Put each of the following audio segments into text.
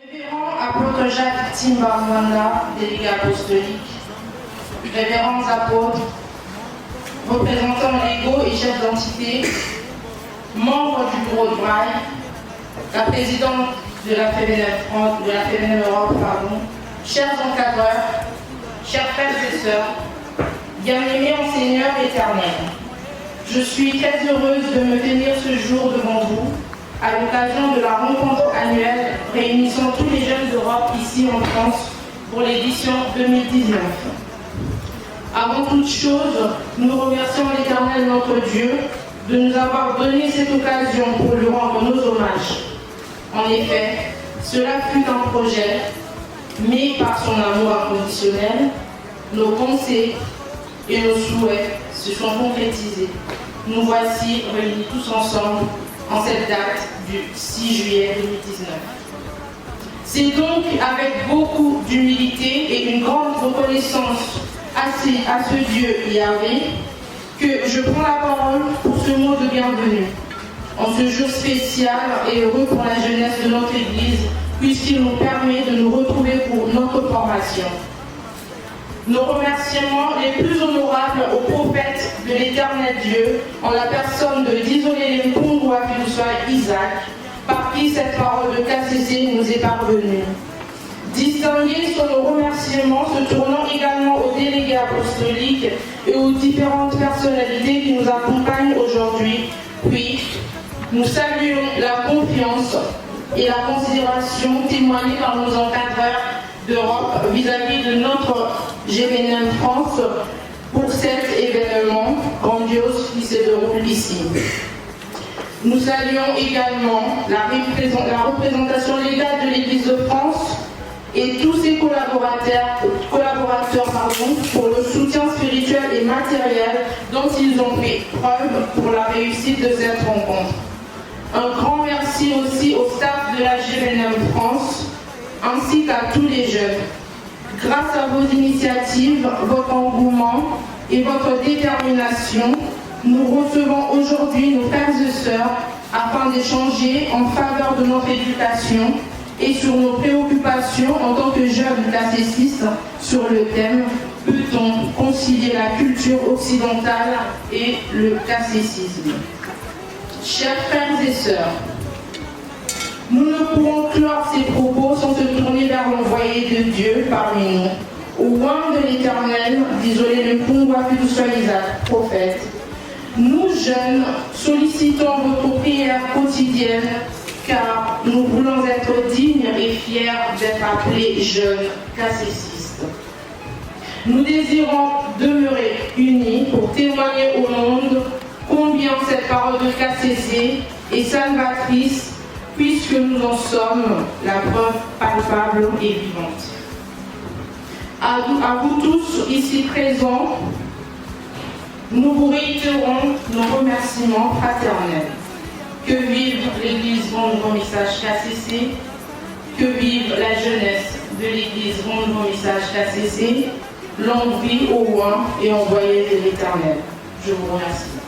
Révérend apôtre Jacques Timbamwanda, délégué apostolique, révérends apôtres, représentants légaux et chefs d'entité, membres du bureau de Braille, la présidente de la FMNM Europe, chers encadreurs, chers frères et sœurs, bien-aimés en Seigneur éternel, je suis très heureuse de me tenir ce jour devant vous à l'occasion de la rencontre annuelle réunissant tous les jeunes d'Europe ici en France pour l'édition 2019. Avant toute chose, nous remercions l'Éternel notre Dieu de nous avoir donné cette occasion pour lui rendre nos hommages. En effet, cela fut un projet, mais par son amour inconditionnel, nos pensées et nos souhaits se sont concrétisés. Nous voici réunis tous ensemble en cette date du 6 juillet 2019. C'est donc avec beaucoup d'humilité et une grande reconnaissance à ce Dieu Yahvé que je prends la parole pour ce mot de bienvenue. En ce jour spécial et heureux pour la jeunesse de notre Église, puisqu'il nous permet de nous retrouver pour notre formation. Nos remerciements les plus honorables au prophète de l'Éternel Dieu, en la personne de Dizolé Lempungu Isaac, par qui cette parole de KCC nous est parvenue. Distingués sont nos remerciements, se tournant également aux délégués apostoliques et aux différentes personnalités qui nous accompagnent aujourd'hui. Puis, nous saluons la confiance et la considération témoignée par nos encadreurs d'Europe vis-à-vis de notre GVNM France pour cet événement grandiose qui se déroule ici. Nous saluons également la représentation légale de l'Église de France et tous ses collaborateurs pour le soutien spirituel et matériel dont ils ont fait preuve pour la réussite de cette rencontre. Un grand merci aussi au staff de la GVNM France ainsi qu'à tous les jeunes. Grâce à vos initiatives, votre engouement et votre détermination, nous recevons aujourd'hui nos frères et sœurs afin d'échanger en faveur de notre éducation et sur nos préoccupations en tant que jeunes classistes sur le thème « Peut-on concilier la culture occidentale et le classicisme ?» Chers frères et sœurs, nous ne pourrons clore ces propos sans se tourner vers l'envoyé de Dieu parmi nous. Au loin de l'Éternel, Dizolé Lempungu Isaac, prophète, nous jeunes sollicitons votre prière quotidienne car nous voulons être dignes et fiers d'être appelés jeunes classicistes. Nous désirons demeurer unis pour témoigner au monde combien cette parole de KCC est salvatrice puisque nous en sommes la preuve palpable et vivante. À vous tous ici présents, nous vous réitérons nos remerciements fraternels. Que vive l'Église Bon Nouveau Message KCC, que vive la jeunesse de l'Église Bon Nouveau Message KCC, longue vie au loin et envoyée de l'Éternel. Je vous remercie.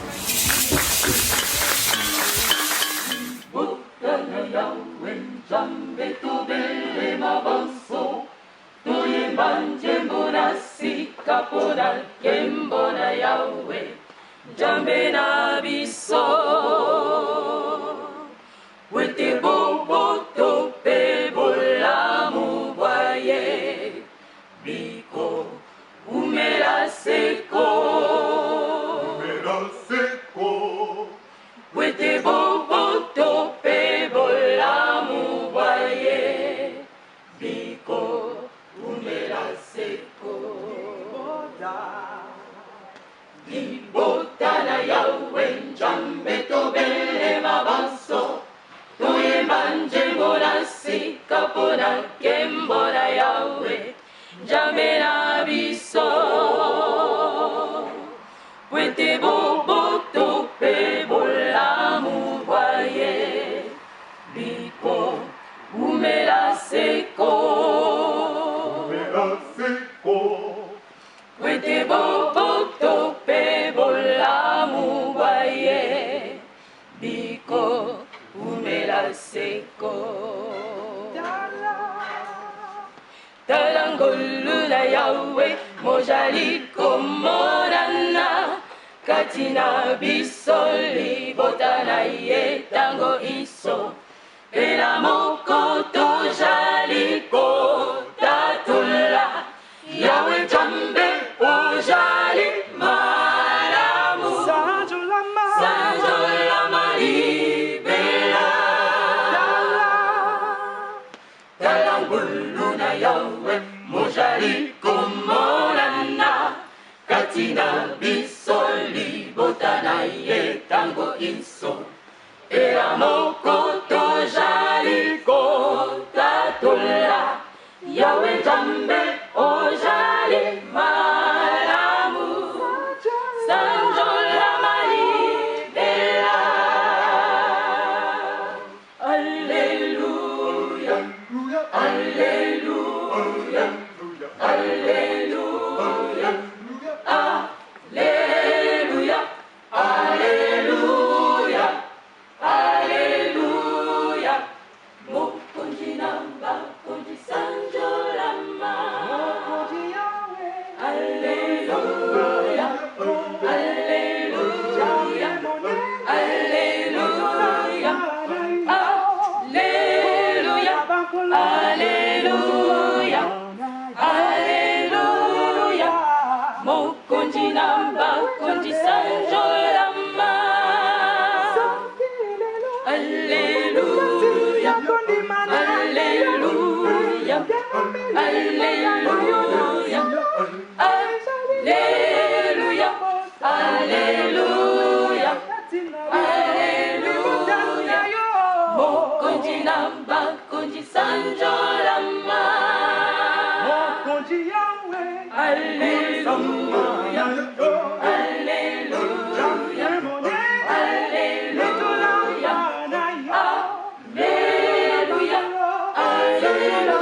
Biko umela seko. Yahweh mojali komorana katina bisoli botana ye tango iso ela moko tojali kotatula Yahweh jambe ojali malamu Sanjolama libela Talangulu na Yahweh mojali komorana katina bisoli botana ye tango inso era moko tojali kotatula Yahweh jambe ojali malamu Sanjolama libela Alleluia Alleluia Alleluia Alleluia Alleluia Alleluia Mokonji namba konji sanjolama Alleluia Alleluia Alleluia Alleluia Alleluia Alleluia Mokonji namba konji sanjolama Alleluia Alleluia Alleluia Alleluia Alleluia Alleluia Mokonji namba konji sanjolama Alleluia Alleluia Alleluia Alleluia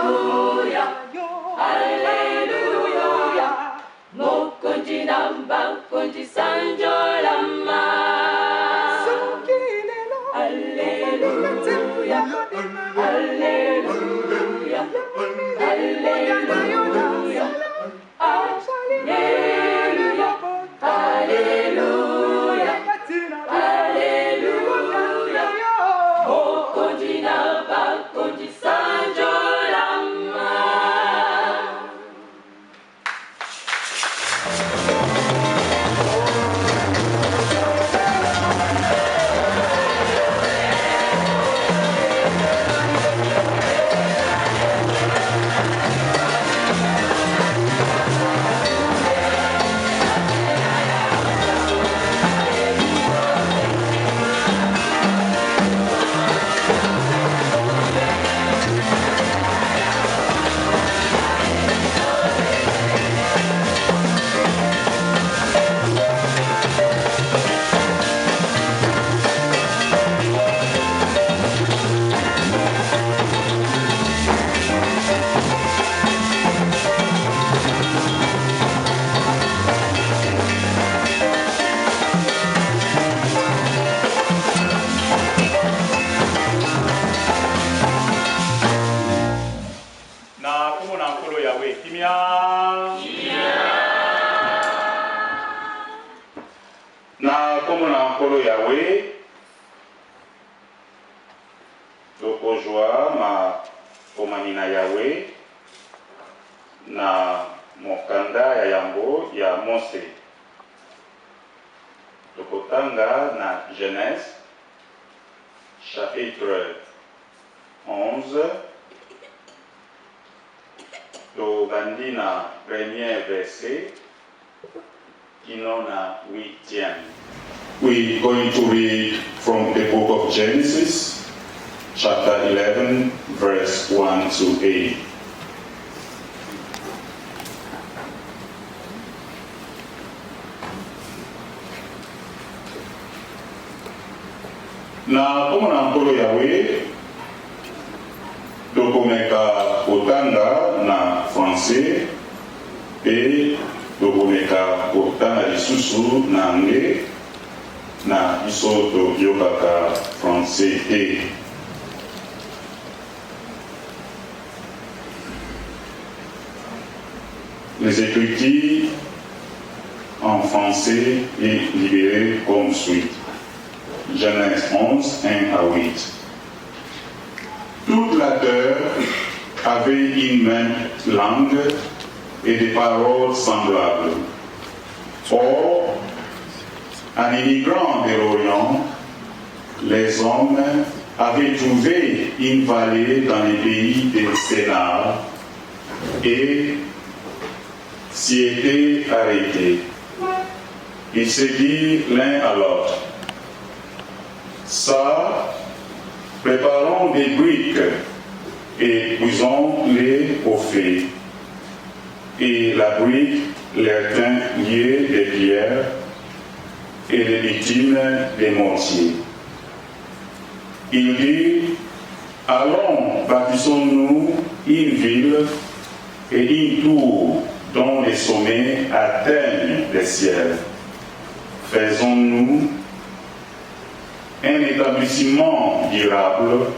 Alleluia Alleluia Mokonji namba konji sanjolama Alleluia Alleluia Alleluia Alleluia Alleluia Alleluia Mokonji namba konji sanjolama Na komo na nkolo Yahweh tokozwa ma komani na Yahweh na mokanda ya yango ya Mose tokotanga na Genèse chapitre 11 tobandi na premier verset kino na 8e. We're going to read from the book of Genesis, chapter 11, verse 1 to 8. Na komo na nkolo Yahweh tokomeka kotanga na français pe tokomeka kotanga lisusu na anglais na biso toyokaka français te. les Écritures en français et libérées comme suit. Genèse 11, 1 à 8. Toute la terre avait une même langue et des paroles semblables. Or, en immigrant de l'Orient, les hommes avaient trouvé une vallée dans les pays de Sénar et s'y étaient arrêtés. Ils se dirent l'un à l'autre: ça, préparons des briques et cuisons-les au feu. Et la brique leur tint liés des pierres et les bitumes des mortiers. Il dit: allons, bâtissons-nous une ville et une tour dont les sommets atteignent les ciels. Faisons-nous un établissement durable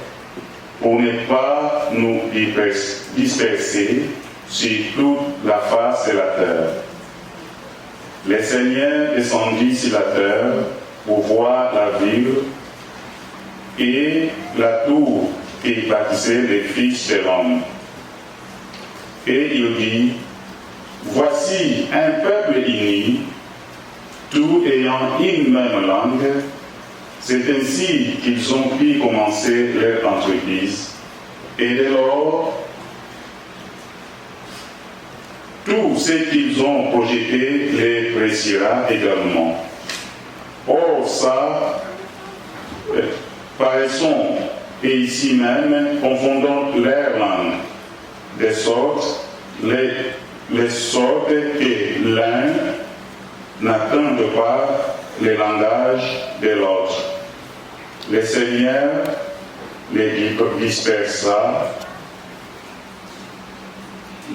pour ne pas nous disperser sur toute la face de la terre. Le Seigneur descendit sur la terre pour voir la ville et la tour qui bâtissaient les fils de l'homme. Et il dit: voici un peuple uni, tout ayant une même langue. C'est ainsi qu'ils ont pu commencer leur entreprise. Et dès lors, tout ce qu'ils ont projeté les réussira également. Or, ça, paraissons, et ici même, confondons leur langue, de sorte que l'un n'attende pas le langage de l'autre. Le Seigneur les dispersa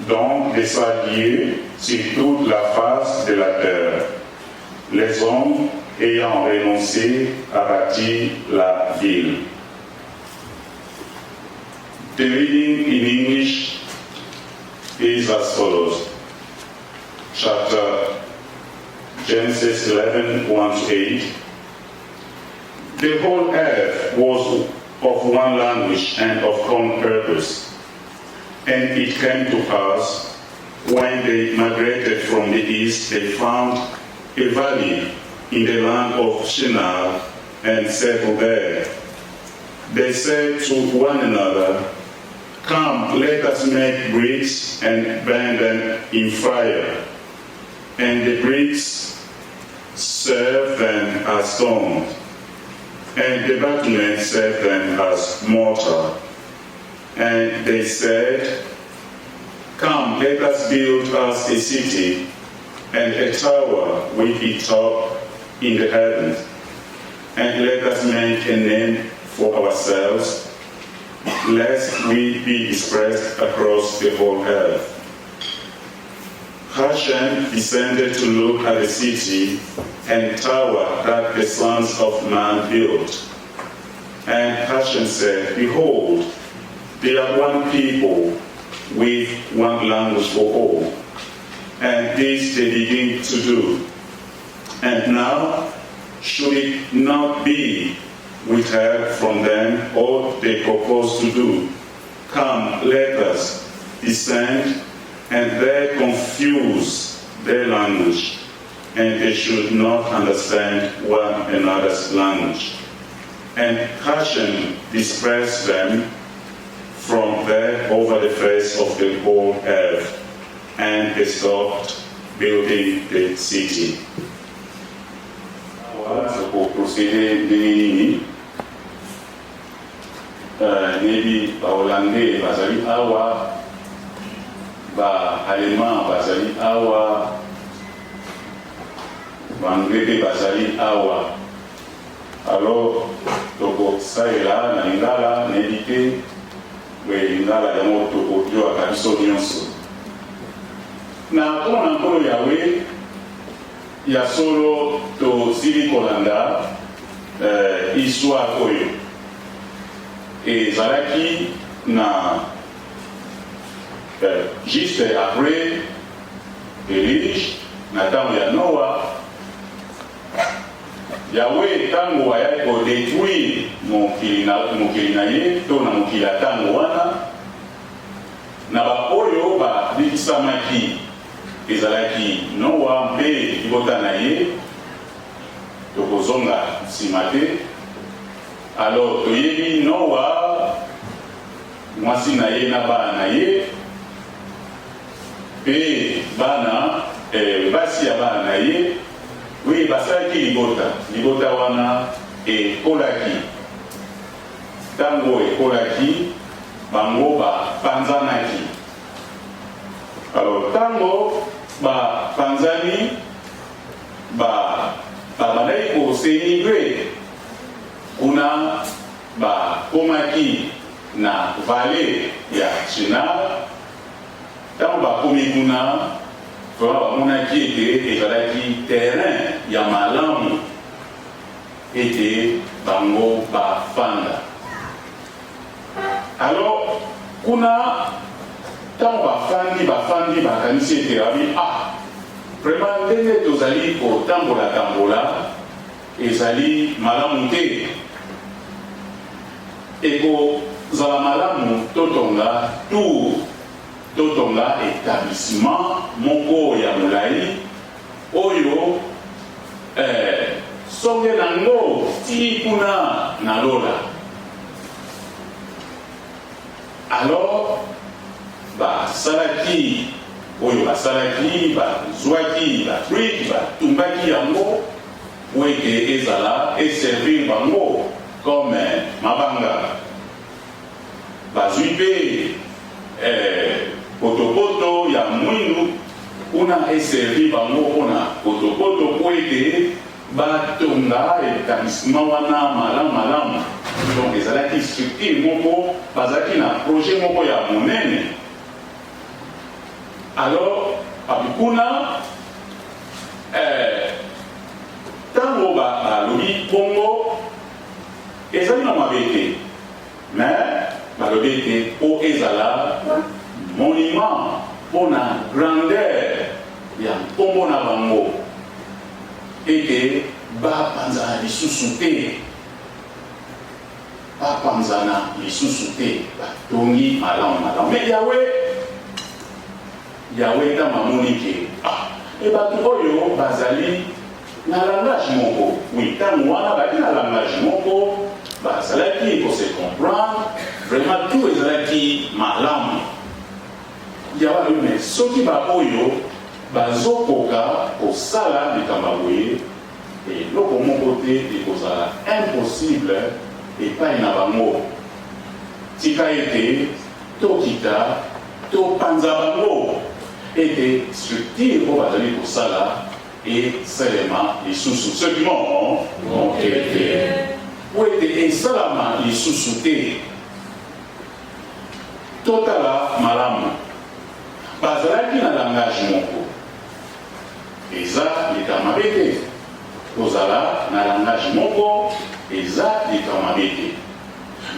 donc des saliers sur toute la face de la terre, les hommes ayant renoncé à bâtir la ville. The reading in English is as follows. Chapter Genesis 11, 1-8. The whole earth was of one language and of common purpose. And it came to pass, when they migrated from the east, they found a valley in the land of Shinar and settled there. They said to one another, come, let us make bricks and burn them in fire. And the bricks served them as stones, and the battlements served them as mortar. And they said, come, let us build us a city and a tower with its top in the heavens, and let us make a name for ourselves, lest we be dispersed across the whole earth. Hashem descended to look at the city and tower that the sons of man built. And Hashem said, behold, they are one people with one language for all. And this they begin to do. And now, should it not be withheld from them all they propose to do? Come, let us descend and there confuse their language, and they should not understand one another's language. And Hashem dispersed them from there over the face of the whole earth, and they stopped building the city. Pour procéder de Nebi Hollandais bazali awa, ba allemand bazali awa, ba anglais bazali awa. Alors, toko saela na lingala na edite we lingala yango toko yo akabiso nyonso. Na kona nkolo yawe ya solo to sili kolanda histoire oyo ezalaki na juste après érige na ntango ya Noa. Yahweh tango ayaki kodétruire mokili na ye to na mokili ya ntango wana na baoyo babikisamaki ezalaki Noa mpe libota na ye tokozonga nsima te. Alors toyebi Noa mwasi na ye na bana na ye mpe bana basi ya bana na ye oui basalaki libota wana ekolaki. Ntango ekolaki bango bapanzanaki. Alors ntango bapanzani babandaki kosenigre kuna bakomaki na vale ya Shinar. Ntango bakomi kuna vraiment bamonaki ete ezalaki terrain ya malamu ete bango bafanda. Alors kuna ntango bafandi bakanisi ete babi vraiment ndenge tozali kotambola ezali malamu te. Ekozala malamu totonga totonga établissement moko ya molai oyo songe nango ti kuna na lola. Alors basalaki oyo basalaki bazwaki batwiki batumbaki yango po ete ezala eservir bango comme mabanga. Bazwi mpe potopoto ya mwindu kuna eservi bango mpona potopoto po ete batonga établissement wana malamu. Donc ezalaki structure moko bazalaki na projet moko ya monene. Alors kuna ntango balobi bongo ezali na mabe te, mais balobi ete po ezala monument mpona grandeur ya nkombo na bango ete bapanzana lisusu te, batongi malamu. Mais Yahweh ntango amoni ke bato oyo bazali na langage moko. Oui, ntango wana bazali na langage moko bazalaki kose comprendre vraiment tout ezalaki malamu. Yahweh mais soki baoyo bazokoka kosala likambo boye eloko moko te ekozala impossible epai na bango. Tika ete tokita topanza bango ete structure oyo bazali kosala esalema lisusu. Ceux qui m'ont été po ete esalama lisusu te totala malamu. Bazalaki na langage moko eza likamabe te. Kozala na langage moko eza likamabe te.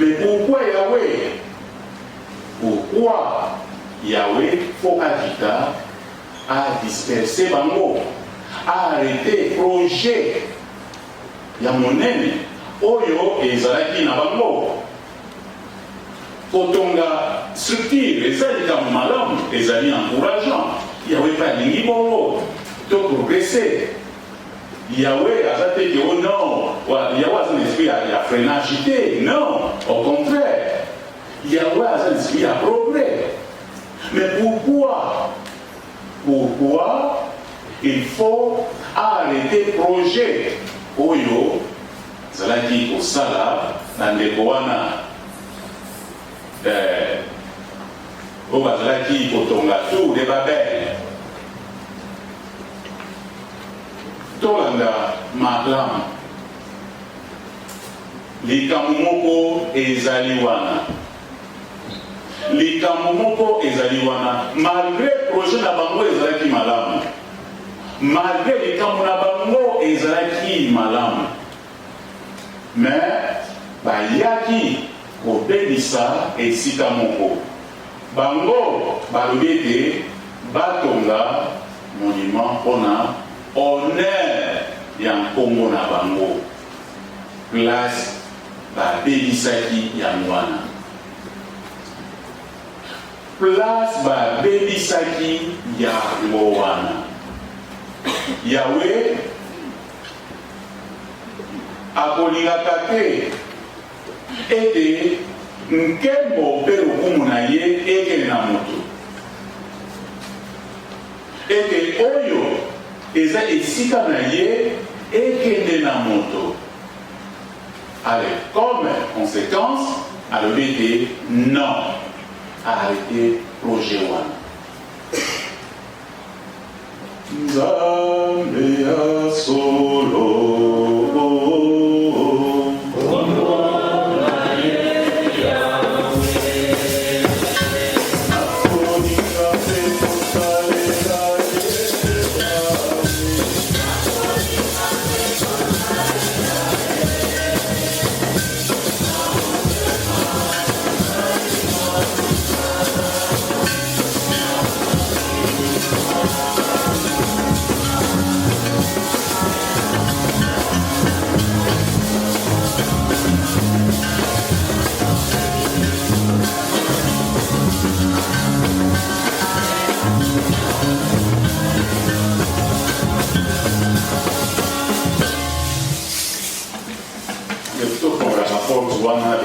Mais pourquoi Yahweh faut agita à disperser bango, à arrêter projet ya monene oyo ezalaki na bango kotonga structure ezali likambo malamu ezali encourageant. Yahweh pa alingi bongo to progresser. Yahweh aza te ke non Yahweh aza na esprit ya freinage te, non, au contraire Yahweh aza na esprit ya progrès. Mais pourquoi il faut arrêter projet oyo zalaki kosala na ndeko wana oyo bazalaki kotonga tour de Babel? Tolanda malamu likambo moko ezali wana. Malgré projet na bango ezalaki malamu, malgré likambo na bango ezalaki malamu, mais bayaki kobebisa esika moko. Bango balobi ete batonga monument pour honneur ya Congo na bango place babebisaki yango wana place babebisaki yango wana Yawe akolingaka te ete nkembo mpe lokumu na ye ekende na moto ete oyo eza esika na ye ekende na moto. Allez, comme conséquence alobi ete non arrêter projet wana Nzambe ya solo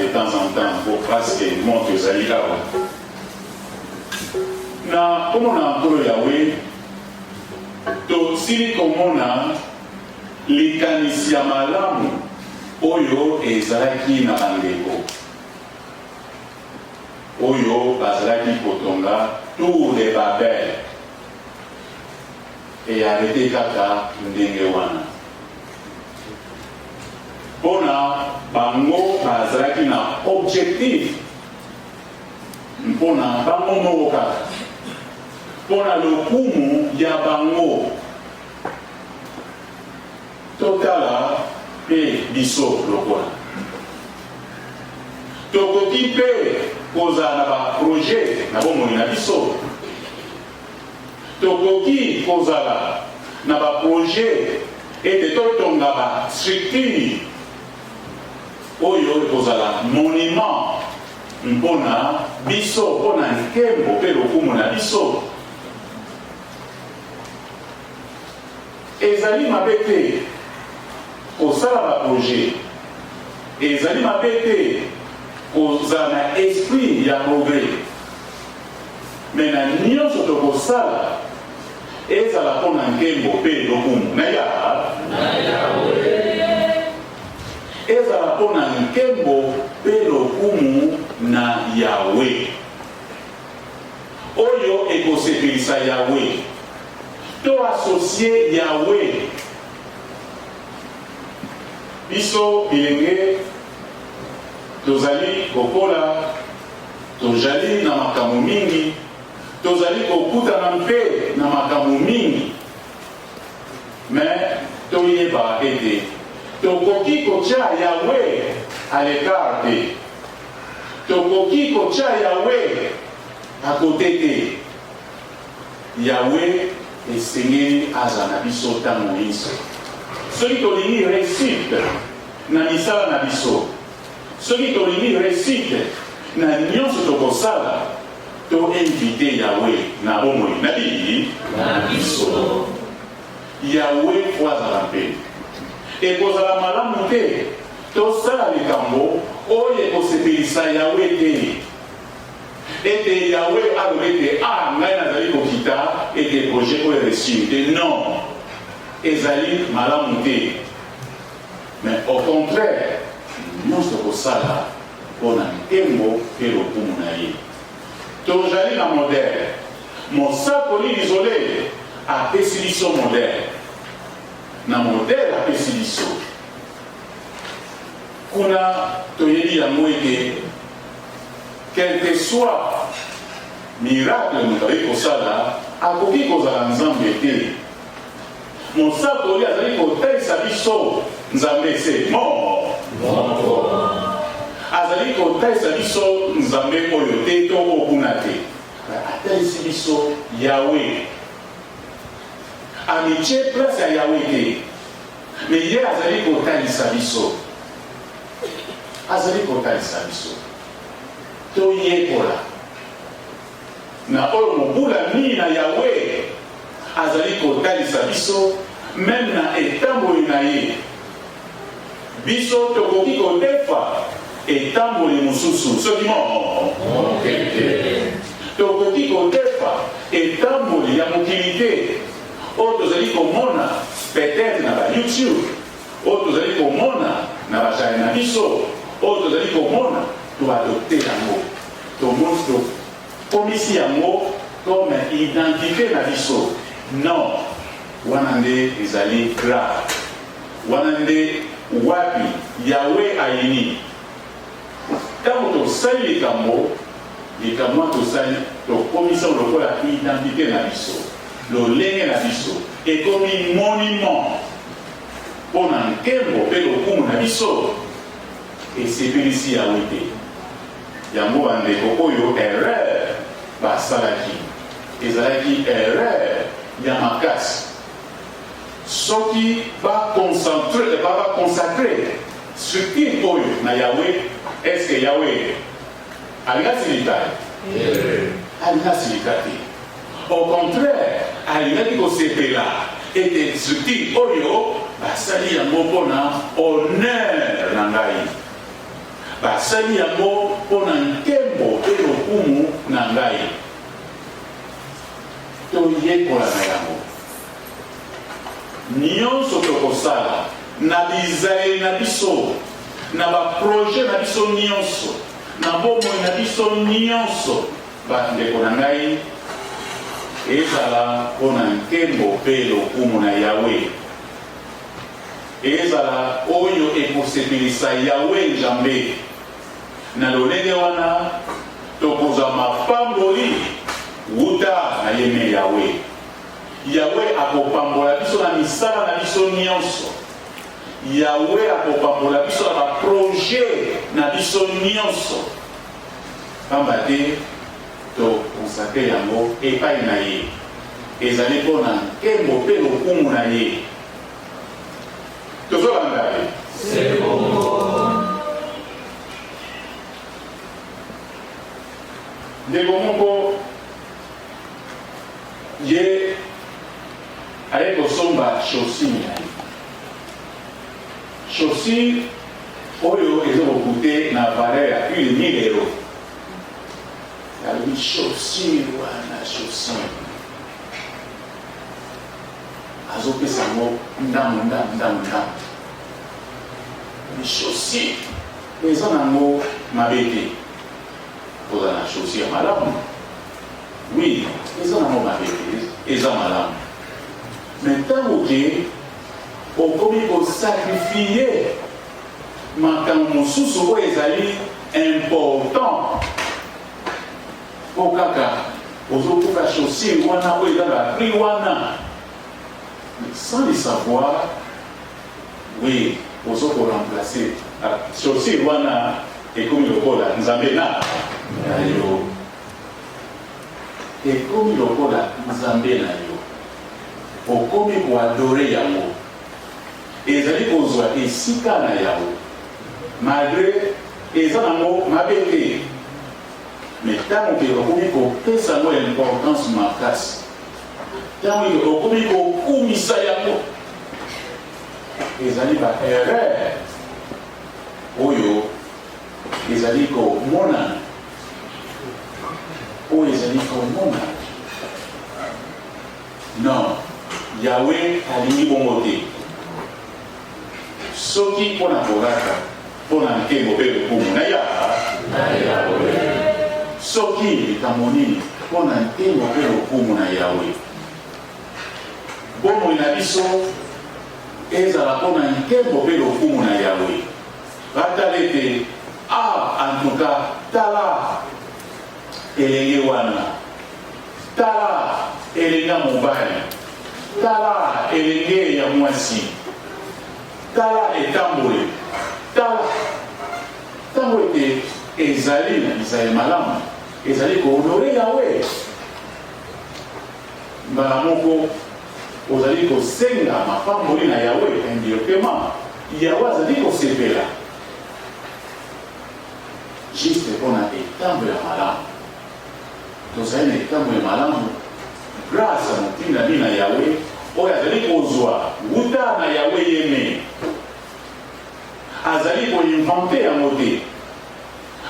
de temps en temps pour parce que monte aux alliés na comme on a encore Yahweh to sili komona likanisia malamu oyo ezalaki na bandeko oyo bazalaki kotonga tour de Babel et arrêté kaka ndenge wana mpona bango bazalaki na objectif mpona bango moko kaka mpona lokumu ya bango totala mpe biso lokola tokoki mpe kozala na baprojet na bomoi na biso tokoki kozala na baprojet ete totonga bastructure oyo ekozala monument mpona biso mpona nkembo mpe lokumu na biso ezali mabe te kosala baprojet ezali mabe te kozala na esprit ya progrès me na nyonso tokosala ezala mpona nkembo mpe lokumu na Yawe ezala mpona nkembo mpe lokumu na Yawe oyo ekosepelisa Yawe to asocie Yawe biso bilenge tozali kokola tozali na makambo mingi tozali kokutana mpe na makambo mingi me toyeba ete tokoki kotia Yawe à l'écart te tokoki kotia Yawe à côté te Yawe esengeli aza na biso ntango nyonso soki tolingi réussite na misala na biso soki tolingi réussite na nyonso tokosala toinvite Yawe na bomoi na bili na biso Yawe fo azala mpe ekozala malamu te tosala likambo oyo ekosepelisa Yawe te ete Yawe alobi ete ngai nazali kokita ete projet oyo réussir te non ezali malamu te mais au contraire nyonso kosala mpona nkembo mpe lokumu na ye tozali na modele mosakoli isolé apesi biso modele na modele apesi biso kuna toyebi yango ete quel que soit miracle moto azali kosala akoki kozala nzambe te mosakoli azali kotalisa biso nzambe se moko azali kotalisa biso nzambe oyo te to okuna te atalisi biso Yawe amitié place ya Yahweh. Mais ye azali kotalisa biso. Azali kotalisa biso. Toyekola. Na oyo mobula mingi na Yahweh azali kotalisa biso même na etamboli na ye. Biso tokoki kodefa etamboli mosusu soki tokoki kodefa etamboli ya mokili te oyo tozali komona peut-être na ba YouTube oyo tozali komona na bajane na biso oyo tozali komona toadopte yango tokomisi yango comme identité na biso. Non, wana nde ezali grave, wana nde wapi Yahweh ayini. Ntango tosali likambo tosali tokomisa lokola identité na biso, lolenge na biso ekomi monument mpona nkembo mpe lokumu na biso esepelisi Yahweh te. Yango bandeko oyo erreur basalaki ezalaki erreur ya makasi. Soki consacré structure oyo na Yahweh, est-ce que Yahweh alingasilika? Alingasilika te. Au contraire, alingaki kosepela ete structure oyo basali yango mpona honneur na ngai, basali yango mpona nkembo mpe lokumu na ngai. Toyekola na yango nyonso tokosala na bizaeli na biso, na baproje na biso nyonso, na bomoi na biso nyonso, bandeko na ngai, ezala mpona nkembo mpe lokumu na Yahweh, ezala oyo ekosepelisa Yahweh Nzambe. Na lolenge wana tokozwa mapamboli wuta na ye Yahweh. Yahweh akopambola biso na misala na biso nyonso. Yahweh akopambola biso na baproje na biso nyonso. Pamba te tokonsakre yango epai na ye, ezali mpona nkembo mpe lokumu na ye. Tozolanda ye. Ndeko moko ye aye kosomba chaussure na ye. Chaussure oyo ezokokute na valeur ya plus de 1000 euros. Yalobi chaussure wana chaussure azopesa yango ndamu. Chaussure eza nango mabe te. Eza na chaussure malamu. Oui, eza nango mabe te, eza malamu. Mais ntango ke okomi kosakrifie makambo mosusu oyo ezali important po kaka ozokuka chaussure wana oyo eza na prix wana, sans le savoir, oui, ozokoremplace chaussure wana ekomi lokola nzambe na yo, ekomi lokola nzambe na yo, okomi koadore yango, ezali kozwa esika na yango malgré eza nango mabe te. Mais ntango ke okomi kopesa yango importance makasi, ntango ke okomi kokumisa yango, ezali ba erreur oyo ezali komona, oyo ezali komona. Non, Yahweh alingi bongo te. Soki mpona kolaka mpona nkembo mpe lokumu na Yahweh, soki likambo nini mpona nkembo mpe lokumu na Yahweh, bomoi na biso ezala mpona nkembo mpe lokumu na Yahweh. Batala ete en tout cas tala elenge wana, tala elenga mobali, tala elenge ya mwasi, tala etambole, tala ntango ete ezali na bizali malamu, ezali kohonore Yahweh. Mbala moko ozali kosenga mapamboli na yawe indirectement yawe azali kosepela juste mpona etambo ya malamu tozali na etambo ya malamu grâce ya motindami na yawe oyo azali kozwa wuta na yawe yeme azali koinvente yango te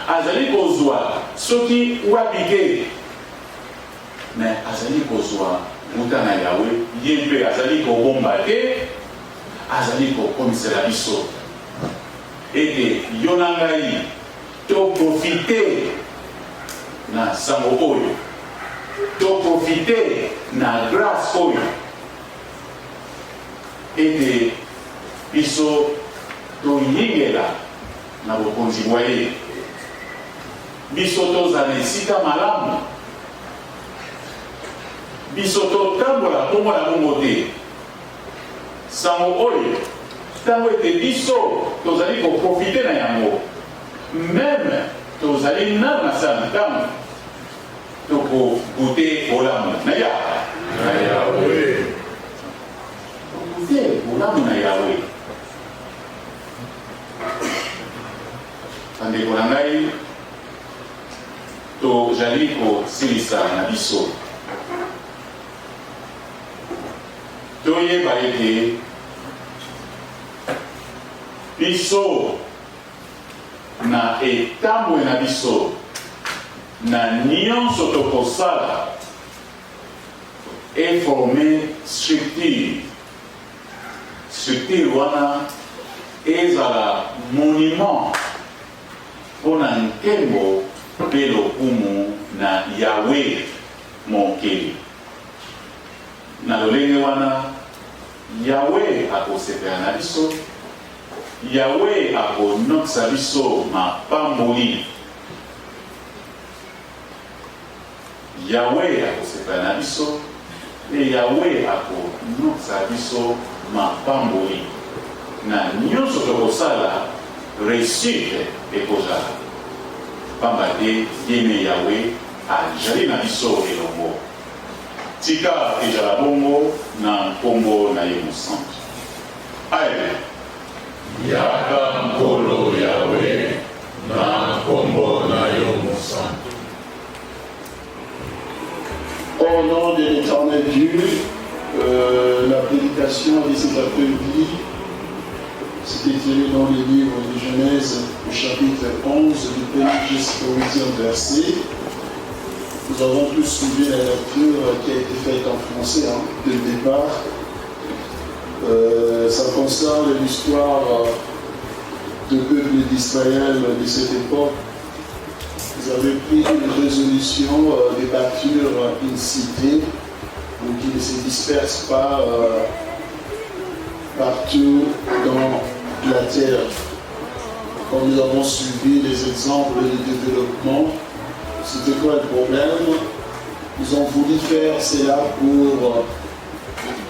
azali kozwa soki wapi te mais azali kozwa wuta na yawe ye mpe azali kobomba te azali kokomisela biso ete yo na ngai toprofite na sango oyo toprofite na grâce oyo ete biso toyingela na bokonzi bwa ye biso tozala esika malamu biso totambola bongo na bongo te sango oyo ntango ete biso tozali koprofite na yango meme tozali nanu na sa ntango tokogute bolamu na yawe tokogute bolamu na yawe bandeko na ngai tozali kosilisa na biso toyeba ete biso na etambo na biso na nyonso tokosala eforme structure wana ezala monument mpona nkembo mpe lokumu na yawe mokili na lolenge wana yawe akosepela na biso yawe akonokisa biso mapamboli yawe akosepela na biso mpe yawe akonokisa biso mapamboli na nyonso tokosala réussite ekozala pamba te yeme yawe azali na biso elongo tika ezala bongo na nkombo na ye mosantu amen. Yaka nkolo yawe na nkombo na yo mosantu. Au nom de l'Éternel Dieu, la prédication de cet après-midi, c'était tiré dans les livres de Genèse, au chapitre 11, du 1er jusqu'au 8e verset. Nous avons tous suivi la lecture qui a été faite en français dès le départ. Ça concerne l'histoire du peuple d'Israël de cette époque. Vous avez pris une résolution de bâtir une cité pour qu'il ne se disperse pas partout dans la terre. Quand nous avons suivi les exemples de développement, c'était quoi le problème? Ils ont voulu faire cela pour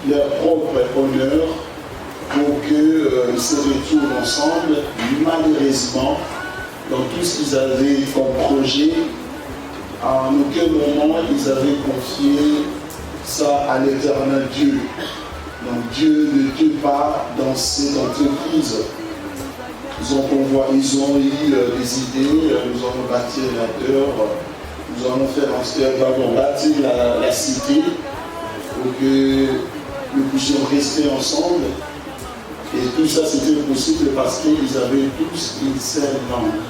leur propre honneur, pour qu'ils se retrouvent ensemble. Malheureusement, dans tout ce qu'ils avaient comme projet, à aucun moment ils avaient confié ça à l'Éternel Dieu. Donc Dieu n'était pas dans cette entreprise. Ils ont eu des idées, nous allons bâtir la terre, nous allons faire en sorte de bâtir la cité pour que nous puissions rester ensemble. Et tout ça c'était possible parce qu'ils avaient tous une seule langue.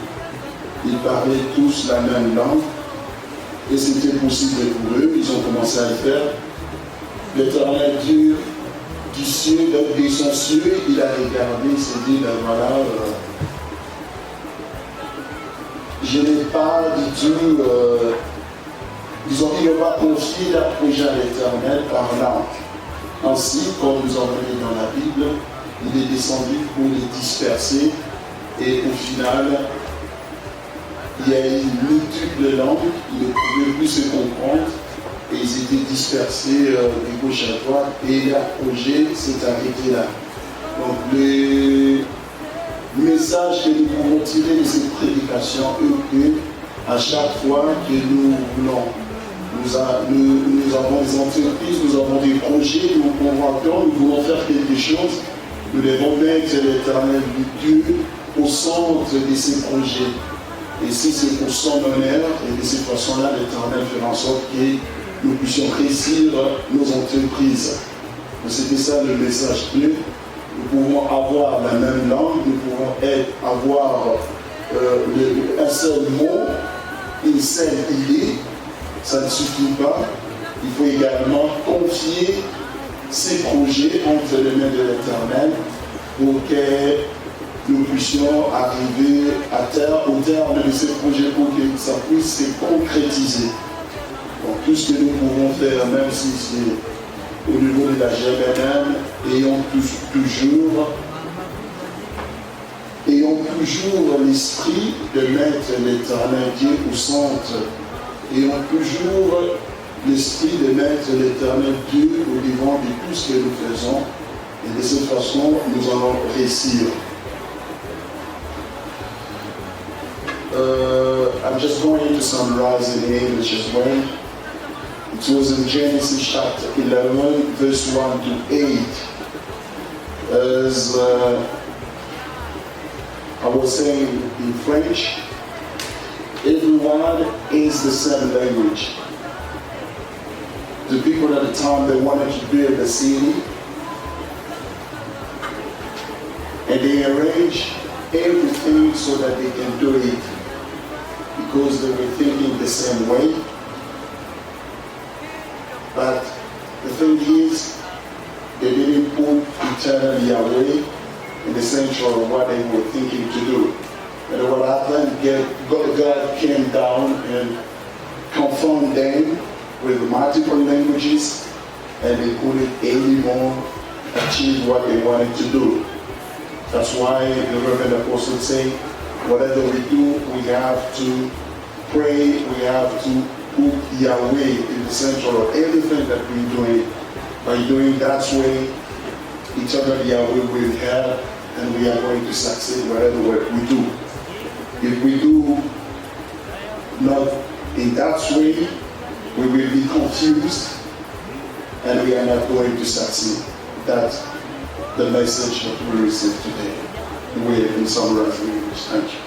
Ils parlaient tous la même langue. Et c'était possible pour eux, ils ont commencé à le faire. L'Éternel Dieu du ciel, donc de son ciel, il a regardé, il s'est dit, ben voilà, je n'ai pas du tout, disons, il ne va pas confier leur projet à l'Éternel par langue. Ainsi, comme nous avons lu dans la Bible, il est descendu pour les disperser et au final, il y a eu une multitude de langues, ils ne pouvaient plus se comprendre et ils étaient dispersés de gauche à droite et leur projet s'est arrêté là. Donc le message que nous pouvons tirer de cette prédication est que à chaque fois que nous voulons nous avons des entreprises, nous avons des projets, nous convaincons, nous voulons faire quelque chose. Nous devons mettre l'Éternel Dieu au centre de ces projets. Et si c'est pour son honneur, et de cette façon-là, l'Éternel fera en sorte que nous puissions réussir nos entreprises. C'était ça le message clé. Nous pouvons avoir la même langue, nous pouvons avoir un seul mot, une seule idée. Ça ne suffit pas. Il faut également confier ces projets entre les mains de l'Éternel pour que nous puissions arriver au terme de ces projets pour que ça puisse se concrétiser. Donc, tout ce que nous pouvons faire, même si c'est au niveau de la GMM, ayons toujours l'esprit de mettre l'Éternel Dieu au centre. Ayons toujours l'esprit de mettre l'Éternel Dieu au devant de tout ce que nous faisons. Et de cette façon, nous allons réussir. I'm just going to summarize in English as well. It was in Genesis chapter 11, verse 1 to 8. As I was saying in French, everyone is the same language. The people at the time, they wanted to build a city, and they arranged everything so that they can do it because they were thinking the same way. But the thing is, they didn't put eternal Yahweh in the center of what they were thinking to do. And what happened, God came down and confronted them with multiple languages, and they couldn't anymore achieve what they wanted to do. That's why the Reverend Apostle say, whatever we do, we have to pray, we have to put Yahweh in the center of everything that we're doing. By doing that way, eternal Yahweh will help, and we are going to succeed whatever we do. If we do not in that way, we will be confused, and we are not going to succeed. That's the message that we received today. We have been summarizing English. Thank you.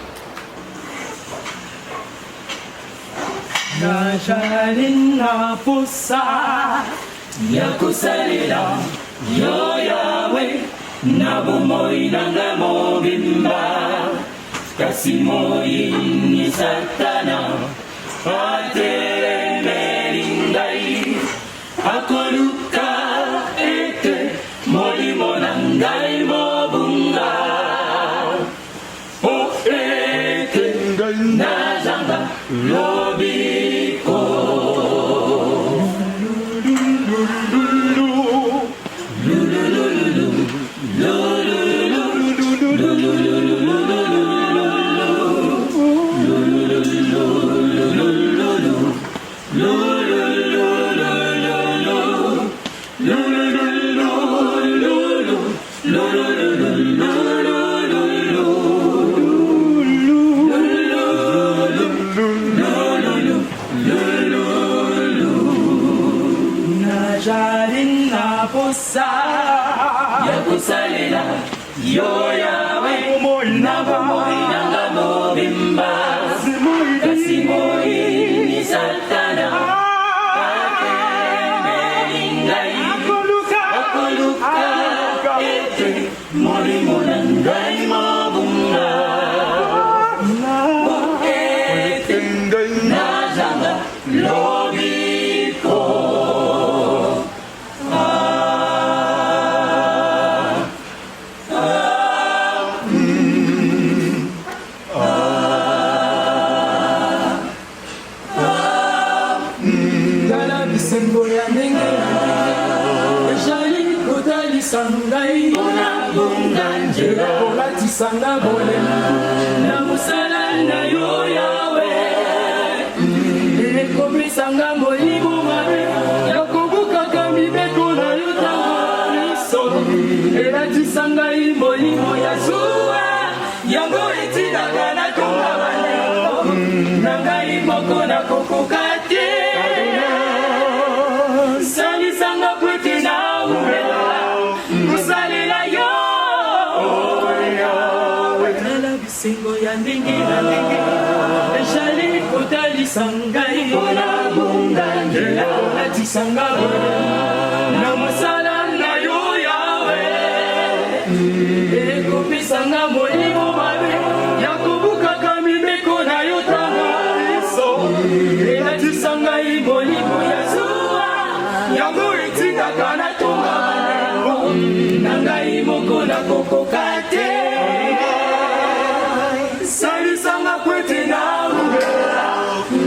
Najalina pusa yakusalila yo Yahweh nabumoi nanga mobimba kasimoi ni satana atere melingai akoluka ete molimo nangai mobunga o ete nazanga lobiko Najalina posa yakusalela yo Yahweh nabumoi nanga mobimba kasimoi ni satana akemelingai akoluka ete molimo nangai mobunga ete nazanga lobiko. Sangai ona bunganjera olati sanga bole na musala na yo Yahweh ekomi sanga molimo mabe yakobuka kami beko na yo tango elati sanga molimo ya zuwa yango etinaka na konga bana nangai moko na kokokate ndenge na ndenge ezali kotalisa ngai mpona bunga nzela olatisanga na mosala na yo yawe ekopisanga molimo mabe ya kobukaka mibeko na yo tanga eso elatisa ngai molimo ya zuwa yango etikaka na tonga baneko na ngai moko na kokoka te salisanga kwete na ungela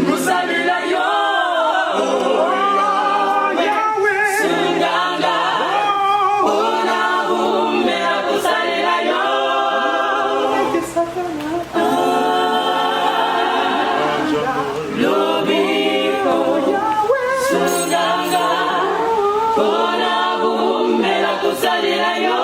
kosalela yo singanga mpona umela kosalela yo lobiko singanga mpona umela kosalela yo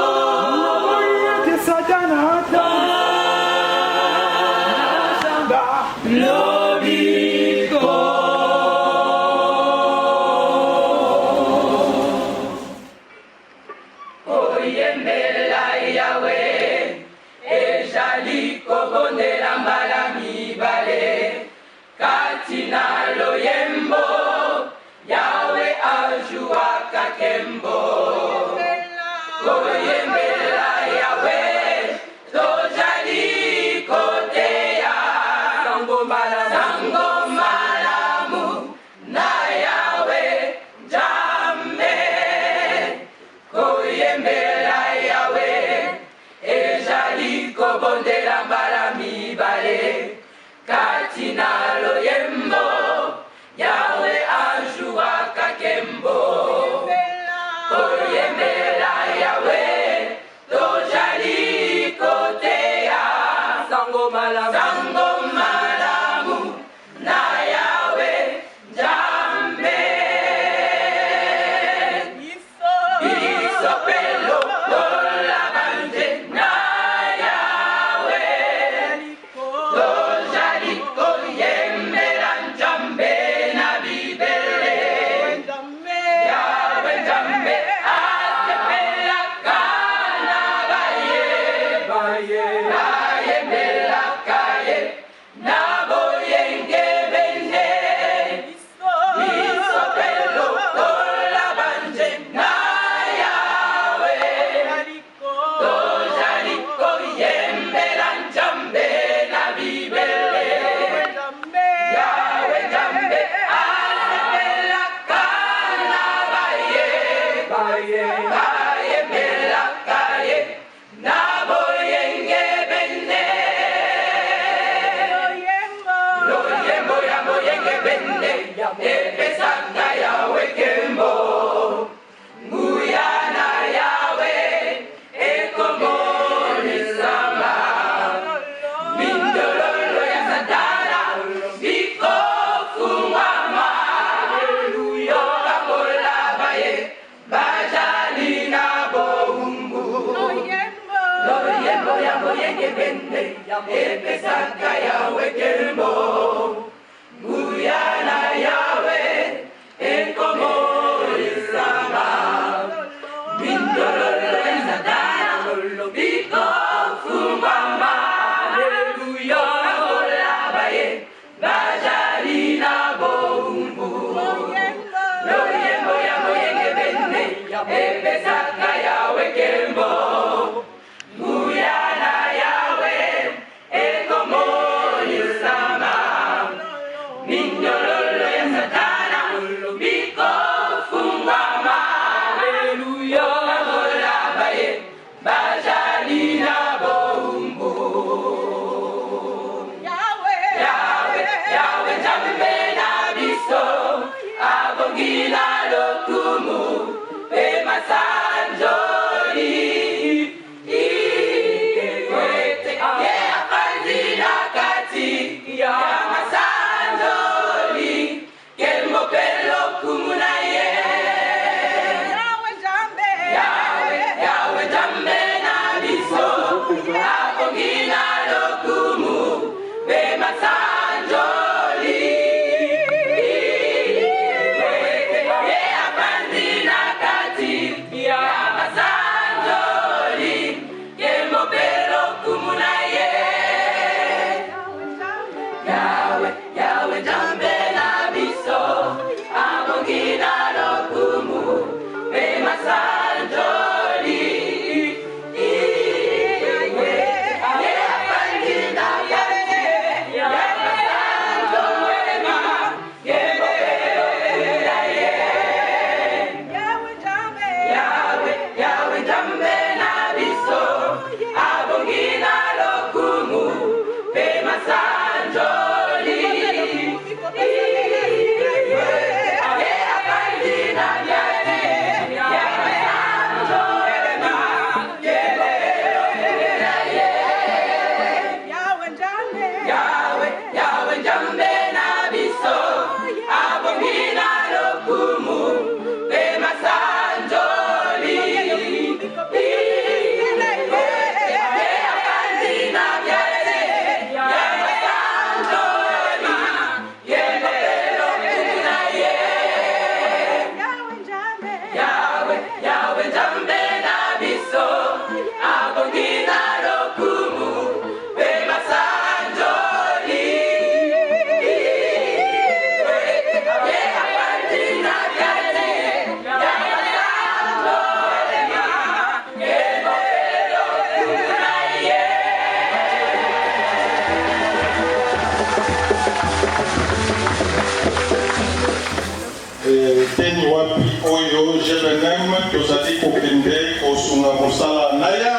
Teni wapi oyo jebenem tozali kokende kosunga mosala na ya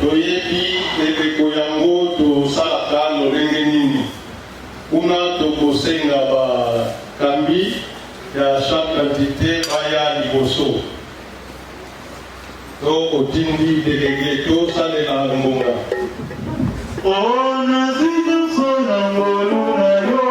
toyebi eleko yango tosalaka lolenge nini kuna tokosenga bakambi ya chaque entité baya liboso to otindi delege tosalela ngonga onazidosona ngolu na yo.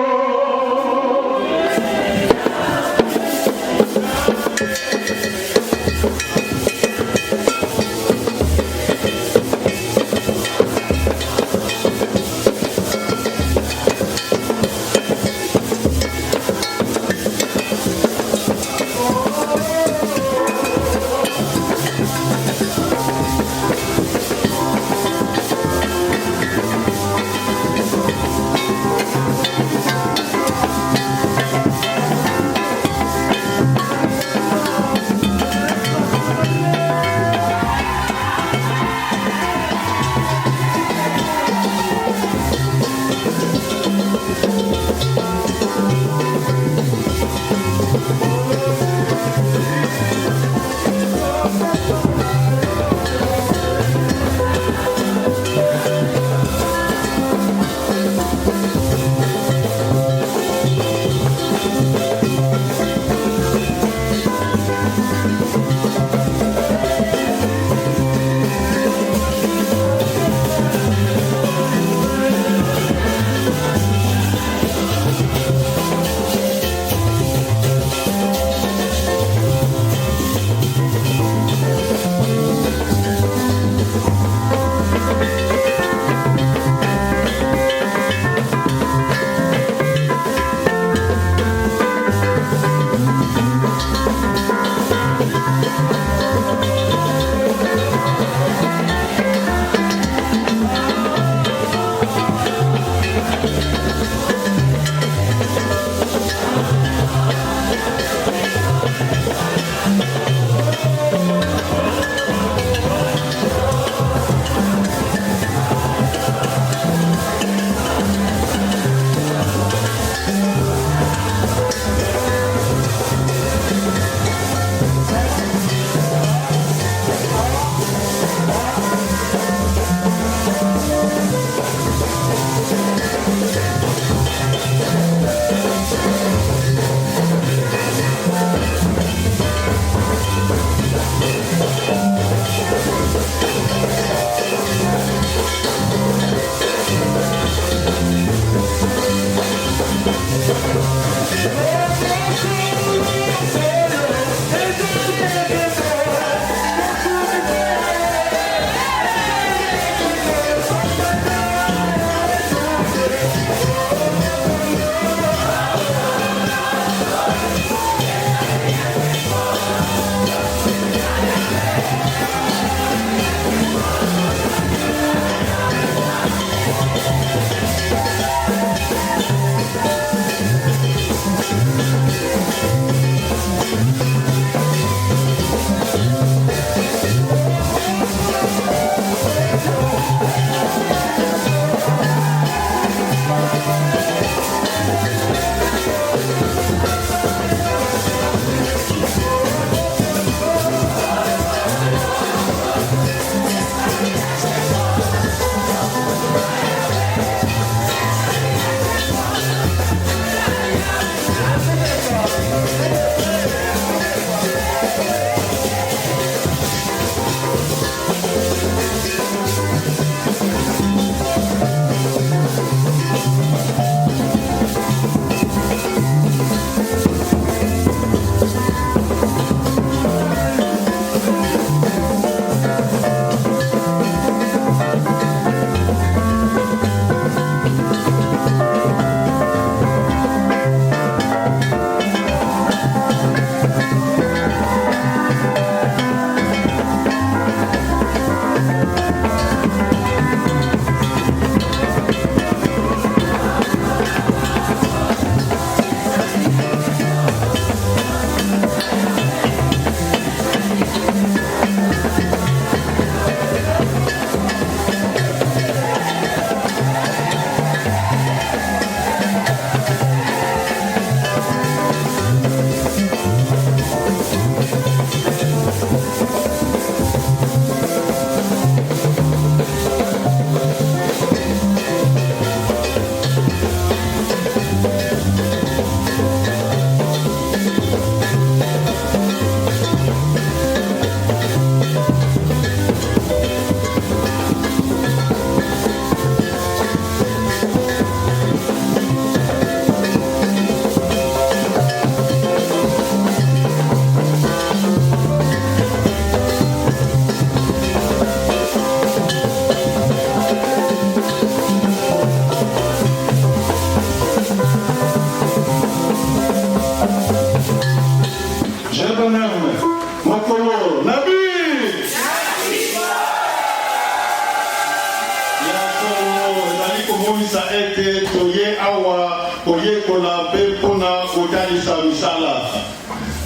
kosalisa misala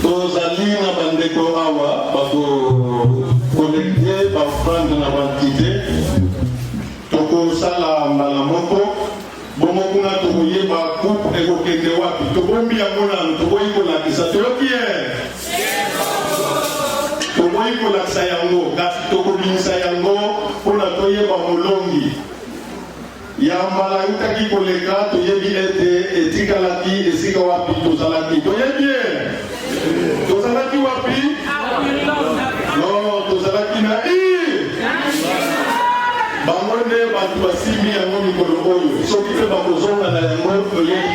tozali na bandeko awa bakokolekte baofrande na bantite tokosala mbala moko bongo kuna tokoyeba coupe ekokende wapi tobombi yango nanu tokoyi kolakisa toyoki ye tokoyi kolakisa yango kasi tokobimisa yango mpona toyeba molongi ya mbala eutaki koleka toyebi ete etikalaki esika wapi tozalaki toyebi ye tozalaki wapi non tozalaki na bango nde bato basimbi yango mikolo oyo soki mpe bakozonga na yango toyebi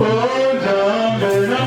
te Nzambe na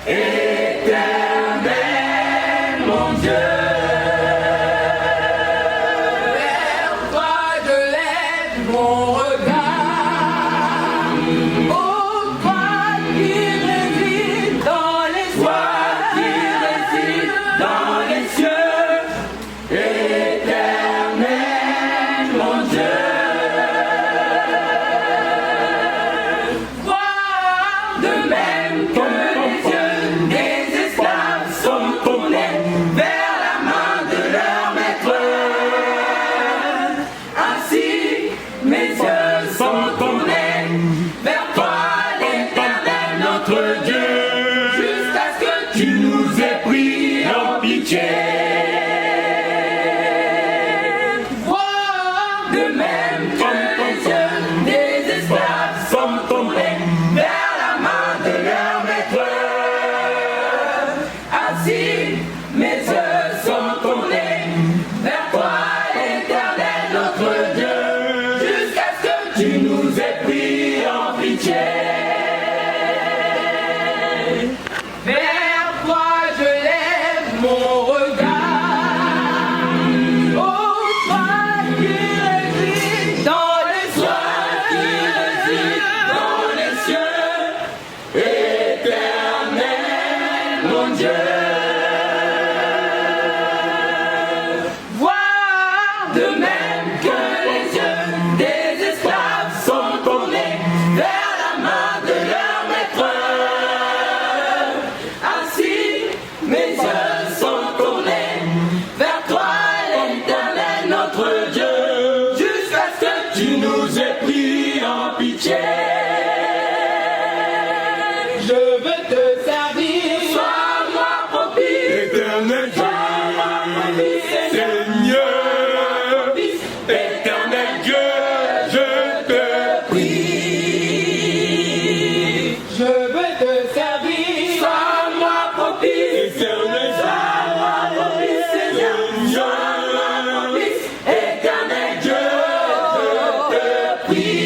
Éternel, mon Dieu. Vers toi je lève mon regard. Ô toi qui réside dans les cieux. Toi qui réside dans les cieux. Éternel, mon Dieu. Voir de même que les yeux des esclaves sont tournés vers la main de leur maître. Ainsi, mes yeux sont tournés vers toi, l'Éternel, notre Dieu, jusqu'à ce que tu nous aies pris en pitié. Voir de même que les yeux des esclaves sont tournés vers la main de leur maître. Ainsi, mes yeux sont tournés vers toi, l'Éternel, notre Dieu, jusqu'à ce que tu nous aies pris en pitié. Vers toi je lève mon regard. Ô toi qui réside dans les cieux, Éternel, mon Dieu. Voir de même que les yeux des esclaves sont tournés vers la main de leur maître. Ainsi, mes yeux sont tournés vers toi, l'Éternel, notre Dieu, jusqu'à ce que tu nous aies pris en pitié. Je veux te servir, sois-moi propice, Éternel Dieu, Seigneur, Éternel Dieu, je te prie. Je veux te servir, sois-moi propice, Éternel sois-moi propice, Seigneur, sois-moi propice, Éternel Dieu, je te prie.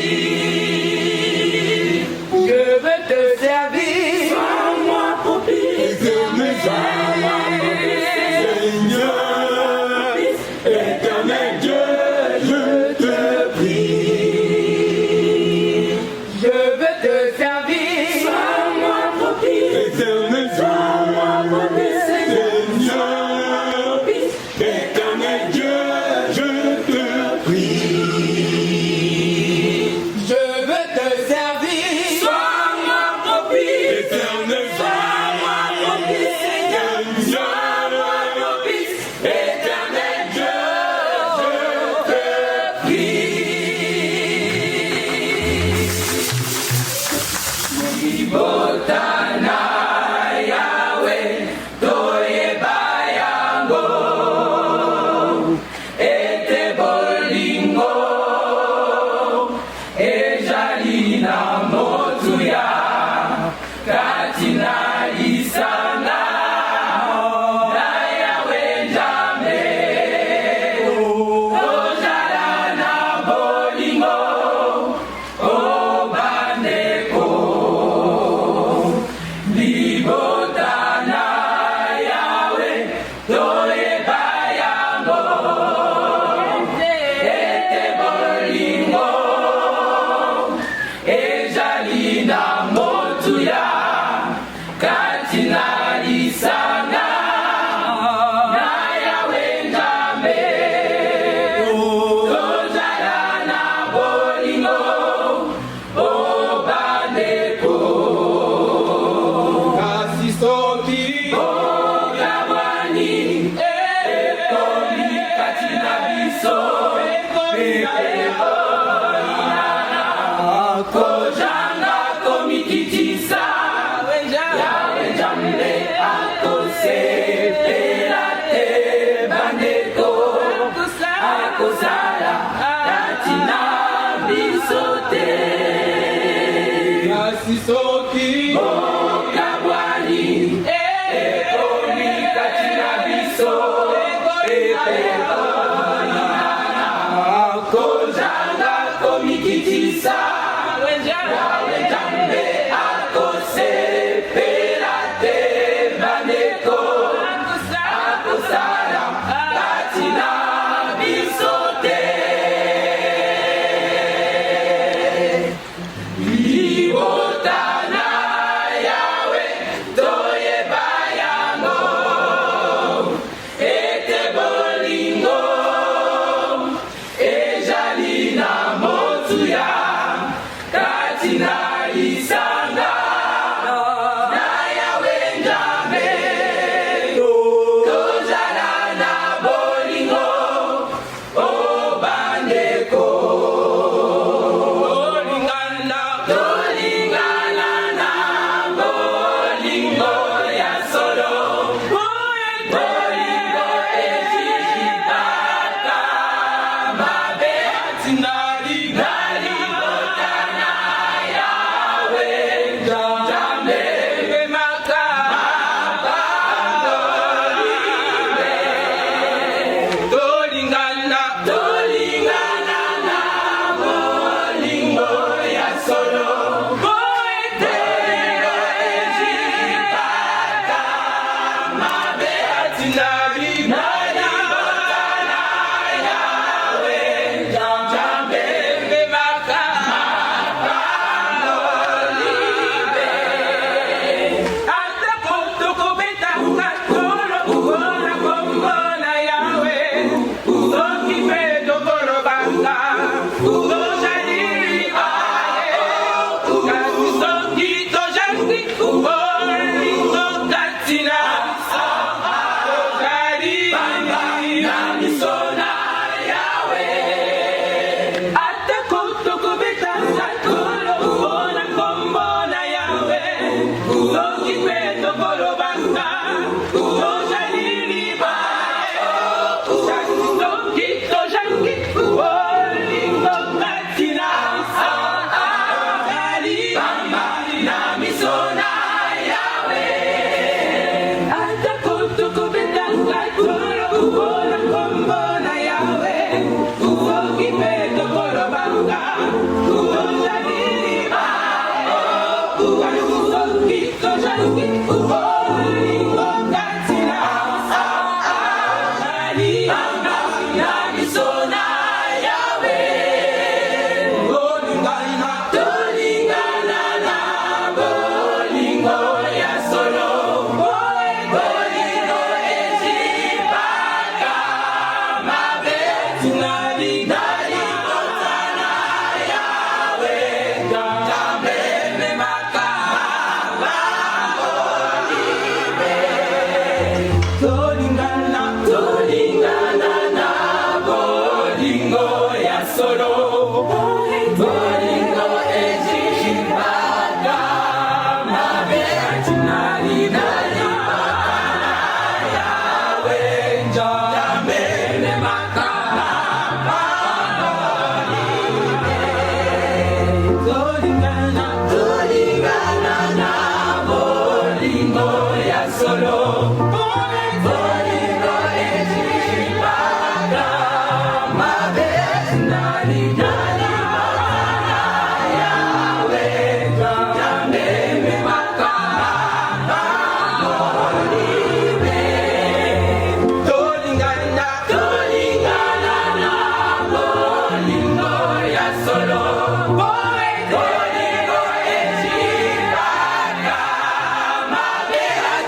Je veux te servir, sois-moi propice, Éternel sois-moi propice, Seigneur, Éternel Dieu, je te prie. Je veux te servir, sois-moi propice, Éternel sois-moi propice, Seigneur, Éternel Dieu, je te prie. Je veux te servir, sois-moi propice, Éternel sois-moi propice, Seigneur, sois-moi propice, Éternel Dieu, je te prie. Ibotana Yahweh, toyeba yango, ete bolingo, ezali na motuya, katina lisanga, na Yahweh Nzambe, ozala na bolingo, o bandeko. Libotana Yahweh, toyeba yango, ete bolingo, ezali na motuya, katina lisanga, na Yahweh Nzambe, tozala na bolingo, o bandeko. Kasi soki okabwani ekomi kati na biso kojanga komikitisa Yahweh Nzambe akosepela te bandeko akosala kati na biso te. Kasi soki okabwani ekomi kati na biso kozanga komikitisa Yahweh Nzambe akosepela te. bolingo ya solo bolingo ezipaka mabe atinali botana yawe jambe maka bandolibe tolingana na bolingo ya solo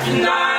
Tonight.